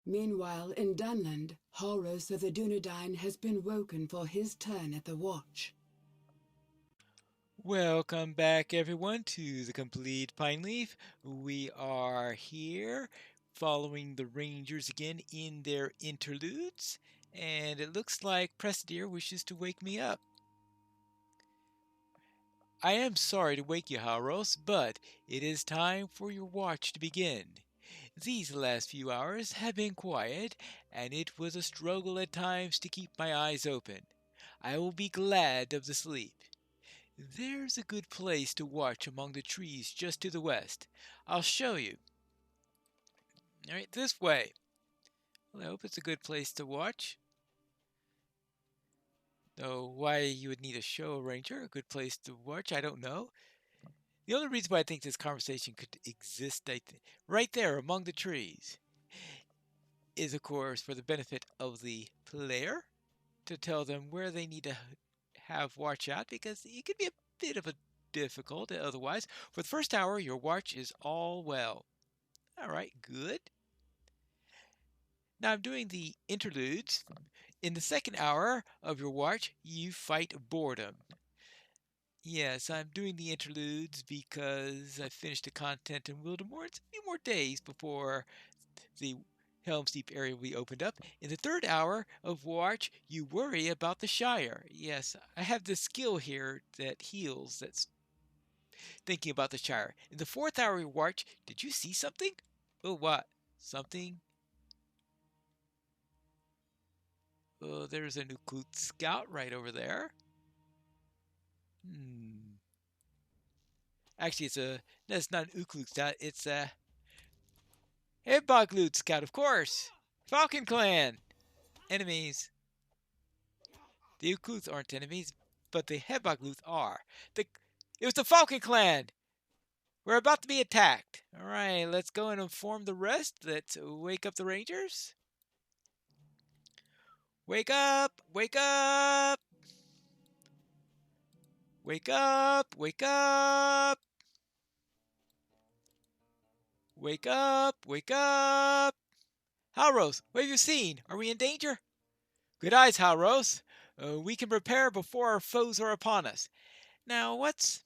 Meanwhile, in Dunland, Horus of the Dunedain has been woken for his turn at the watch. Welcome back, everyone, to the Complete Pineleaf. We are here following the Rangers again in their interludes, and it looks like Presidir wishes to wake me up. I am sorry to wake you, Hauros, but it is time for your watch to begin. These last few hours have been quiet, and it was a struggle at times to keep my eyes open. I will be glad of the sleep. There's a good place to watch among the trees just to the west. I'll show you. Alright, this way. Well, I hope it's a good place to watch. Though why you would need a show ranger, a good place to watch, I don't know. The only reason why I think this conversation could exist right there among the trees is, of course, for the benefit of the player to tell them where they need to have watch out, because it could be a bit of a difficult otherwise. For the first hour, your watch is all well. All right, good. Now I'm doing the interludes. In the second hour of your watch, you fight boredom. Yes, I'm doing the interludes because I finished the content in Wildemore. It's a few more days before the Helm's Deep area will be opened up. In the third hour of watch, you worry about the Shire. Yes, I have this skill here that heals, that's thinking about the Shire. In the fourth hour of watch, did you see something? Oh, what? Something? Oh, there's a Nucleus Scout right over there. Actually, it's not an Ukluk Scout, it's a Heboglut Scout, of course. Falcon Clan. Enemies. The Ukluth aren't enemies, but the Hebogluth are. It was the Falcon Clan. We're about to be attacked. All right, let's go and inform the rest. Let's wake up the Rangers. Wake up! Wake up! Wake up! Wake up! Wake up! Wake up! Halros, what have you seen? Are we in danger? Good eyes, Halros. We can prepare before our foes are upon us. Now, what's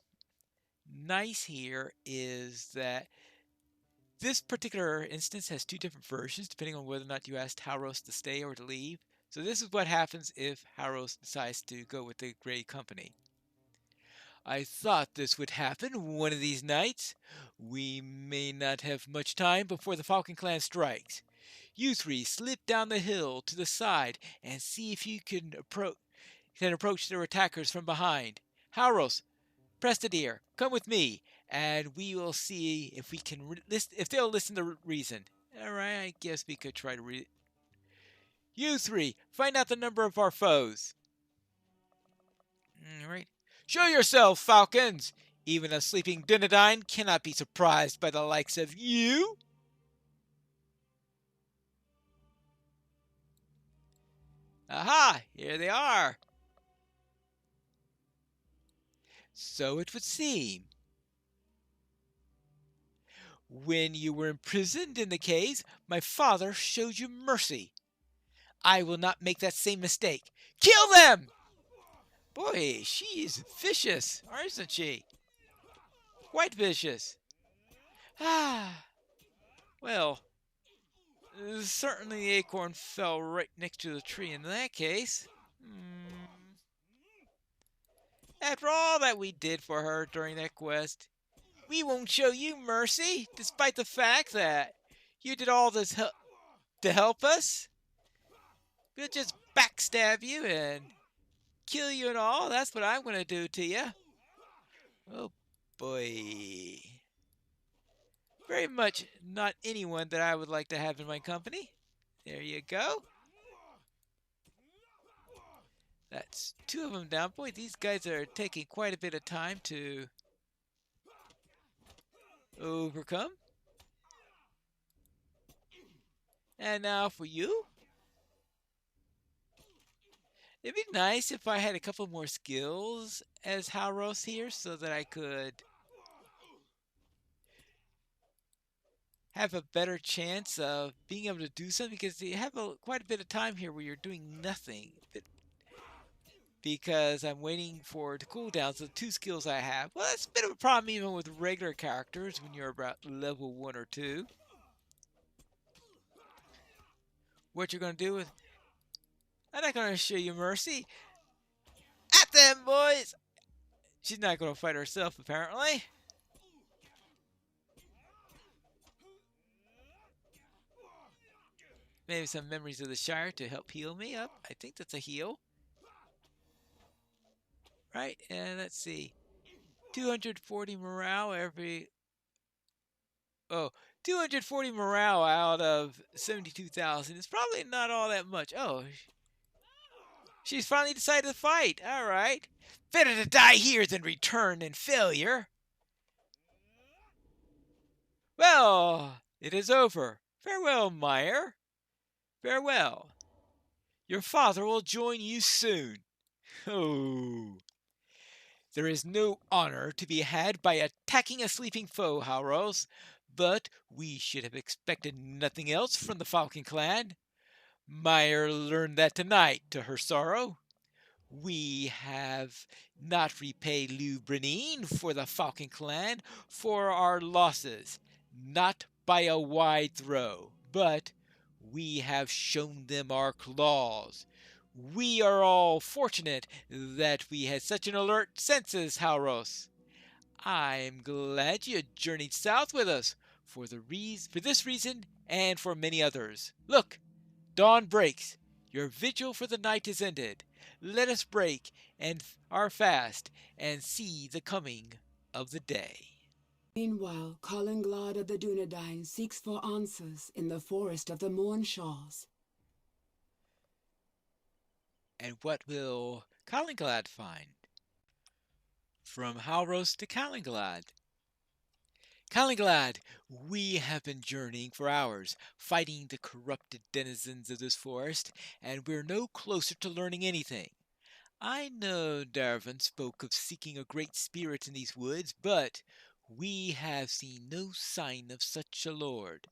nice here is that this particular instance has two different versions, depending on whether or not you asked Halros to stay or to leave. So this is what happens if Halros decides to go with the Grey Company. I thought this would happen one of these nights. We may not have much time before the Falcon Clan strikes. You three slip down the hill to the side and see if you can approach their attackers from behind. Hauros, Prestidir, come with me, and we will see if we can if they'll listen to reason. All right, I guess we could try to read. You three, find out the number of our foes. All right. Show yourself, Falcons! Even a sleeping Dunedain cannot be surprised by the likes of you. Aha! Here they are. So it would seem. When you were imprisoned in the caves, my father showed you mercy. I will not make that same mistake. Kill them! Boy, she's vicious, aren't she? Quite vicious. Ah, well, certainly the acorn fell right next to the tree in that case. After all that we did for her during that quest, we won't show you mercy, despite the fact that you did all this to help us. We'll just backstab you and kill you and all. That's what I'm going to do to you. Oh boy. Very much not anyone that I would like to have in my company. There you go. That's two of them down. Boy, these guys are taking quite a bit of time to overcome. And now for you. It'd be nice if I had a couple more skills as Halros here so that I could have a better chance of being able to do something because you have quite a bit of time here where you're doing nothing. Because I'm waiting for the cooldowns of the 2 skills I have. Well, that's a bit of a problem even with regular characters when you're about level 1 or 2. What you're going to do with... I'm not going to show you mercy. At them, boys! She's not going to fight herself, apparently. Maybe some memories of the Shire to help heal me up. I think that's a heal. Right, and let's see. 240 morale every... Oh, 240 morale out of 72,000 is probably not all that much. Oh, she's finally decided to fight. All right. Better to die here than return in failure. Well, it is over. Farewell, Meyer. Farewell. Your father will join you soon. Oh. There is no honor to be had by attacking a sleeping foe, Hauros, but we should have expected nothing else from the Falcon clan. Meyer learned that tonight, to her sorrow. We have not repaid Lou Brenine for the Falcon clan for our losses, not by a wide throw, but we have shown them our claws. We are all fortunate that we had such an alert senses, Hauros. I'm glad you journeyed south with us for this reason and for many others. Look, dawn breaks. Your vigil for the night is ended. Let us break and our fast and see the coming of the day. Meanwhile, Collinglad of the Dunedain seeks for answers in the forest of the Mornshaws. And what will Collinglad find? From Hauros to Collinglad. Collinglad, we have been journeying for hours, fighting the corrupted denizens of this forest, and we're no closer to learning anything. I know Darvin spoke of seeking a great spirit in these woods, but we have seen no sign of such a lord.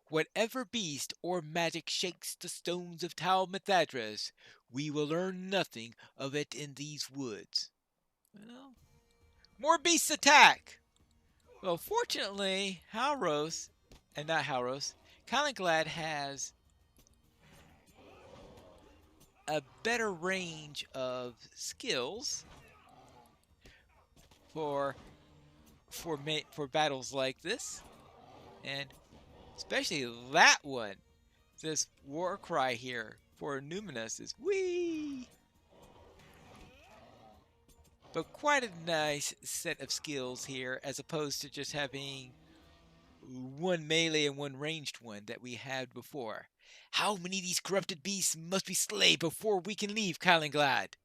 Whatever beast or magic shakes the stones of Tal Mithadras, we will learn nothing of it in these woods. Well, more beasts attack! Well, fortunately, Collinglad has a better range of skills for for battles like this, and especially that one. This war cry here for Numinous is wee, but quite a nice set of skills here, as opposed to just having one melee and one ranged one that we had before. How many of these corrupted beasts must we slay before we can leave Collinglad?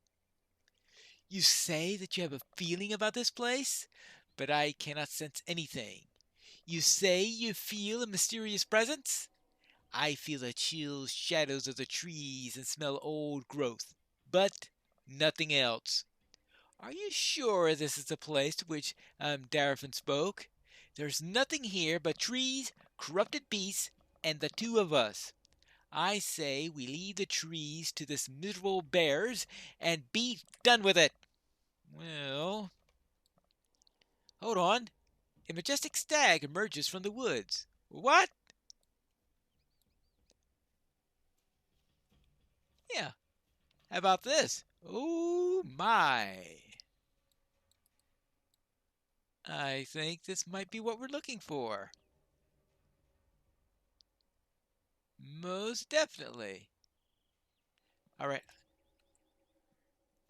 You say that you have a feeling about this place, but I cannot sense anything. You say you feel a mysterious presence? I feel the chill shadows of the trees and smell old growth, but nothing else. Are you sure this is the place to which Darafin spoke? There's nothing here but trees, corrupted beasts, and the two of us. I say we leave the trees to this miserable bears and be done with it. Well, hold on. A majestic stag emerges from the woods. What? Yeah, how about this? Oh my. I think this might be what we're looking for. Most definitely. All right,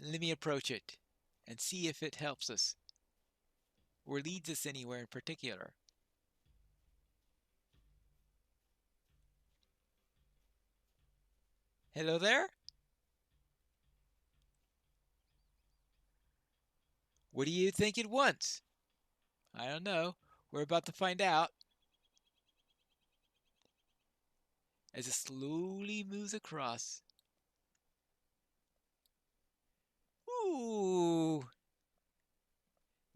let me approach it and see if it helps us or leads us anywhere in particular. Hello there? What do you think it wants? I don't know. We're about to find out as it slowly moves across. Ooh,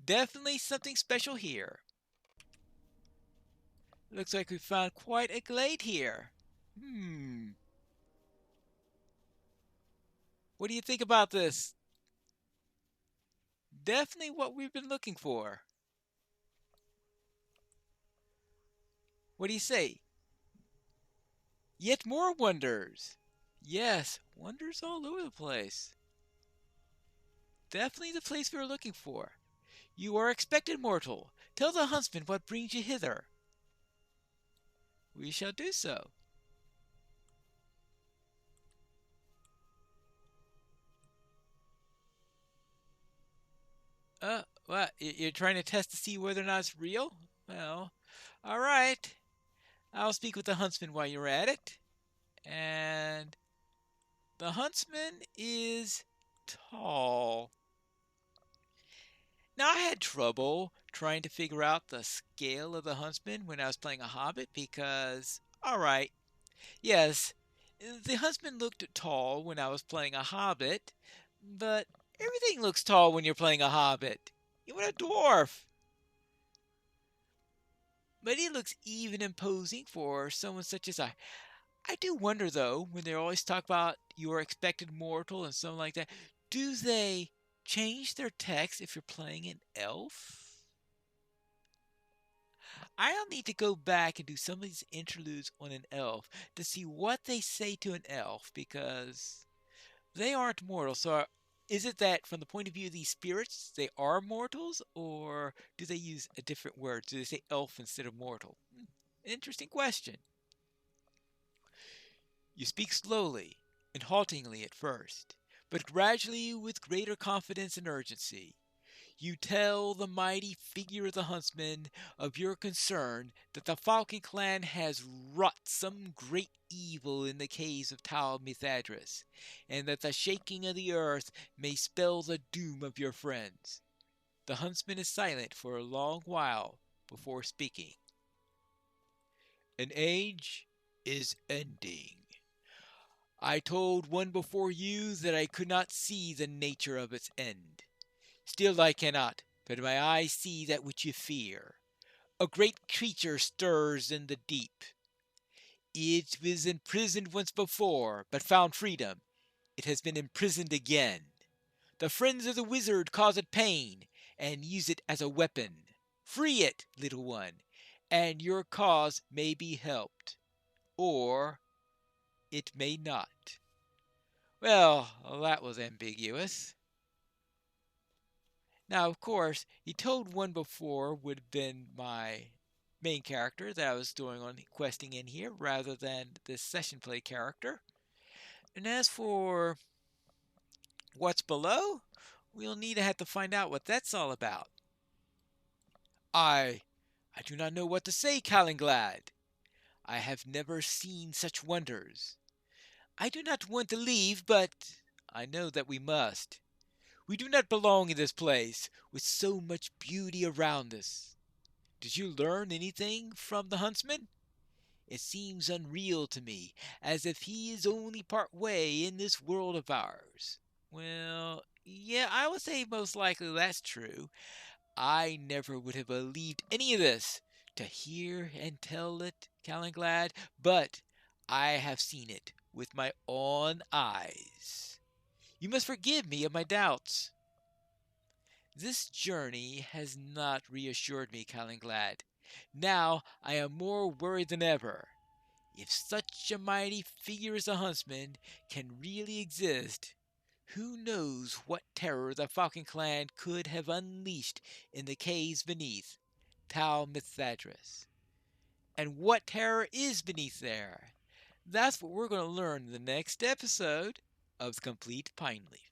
definitely something special here. Looks like we found quite a glade here. Hmm. What do you think about this? Definitely what we've been looking for. What do you say? Yet more wonders. Yes, wonders all over the place. Definitely the place we were looking for. You are expected, mortal. Tell the huntsman what brings you hither. We shall do so. What? You're trying to test to see whether or not it's real? Well, all right. I'll speak with the huntsman while you're at it. And the huntsman is tall. Now, I had trouble trying to figure out the scale of the huntsman when I was playing a hobbit because, alright, yes, the huntsman looked tall when I was playing a hobbit, but everything looks tall when you're playing a hobbit. Even a dwarf. But he looks even imposing for someone such as I. I do wonder, though, when they always talk about your expected mortal and something like that, do they change their text if you're playing an elf? I'll need to go back and do some of these interludes on an elf to see what they say to an elf because they aren't mortal. So, is it that from the point of view of these spirits, they are mortals, or do they use a different word? Do they say elf instead of mortal? Interesting question. You speak slowly and haltingly at first, but gradually with greater confidence and urgency. You tell the mighty figure of the huntsman of your concern that the Falcon clan has wrought some great evil in the caves of Tal Mithadris, and that the shaking of the earth may spell the doom of your friends. The huntsman is silent for a long while before speaking. An age is ending. I told one before you that I could not see the nature of its end. Still I cannot, but my eyes see that which you fear. A great creature stirs in the deep. It was imprisoned once before, but found freedom. It has been imprisoned again. The friends of the wizard cause it pain, and use it as a weapon. Free it, little one, and your cause may be helped. Or it may not. Well, that was ambiguous. Now, of course, he told one before would have been my main character that I was doing on questing in here rather than this session play character. And as for what's below, we'll need to have to find out what that's all about. I I do not know what to say, Calenglad. I have never seen such wonders. I do not want to leave, but I know that we must. We do not belong in this place with so much beauty around us. Did you learn anything from the huntsman? It seems unreal to me, as if he is only part way in this world of ours. Well, yeah, I would say most likely that's true. I never would have believed any of this to hear and tell it, Calenglad, but I have seen it with my own eyes. You must forgive me of my doubts. This journey has not reassured me, Calenglad. Now I am more worried than ever. If such a mighty figure as a huntsman can really exist, who knows what terror the Falcon clan could have unleashed in the caves beneath Tal Mithadris? And what terror is beneath there? That's what we're going to learn in the next episode of The Complete Pineleaf.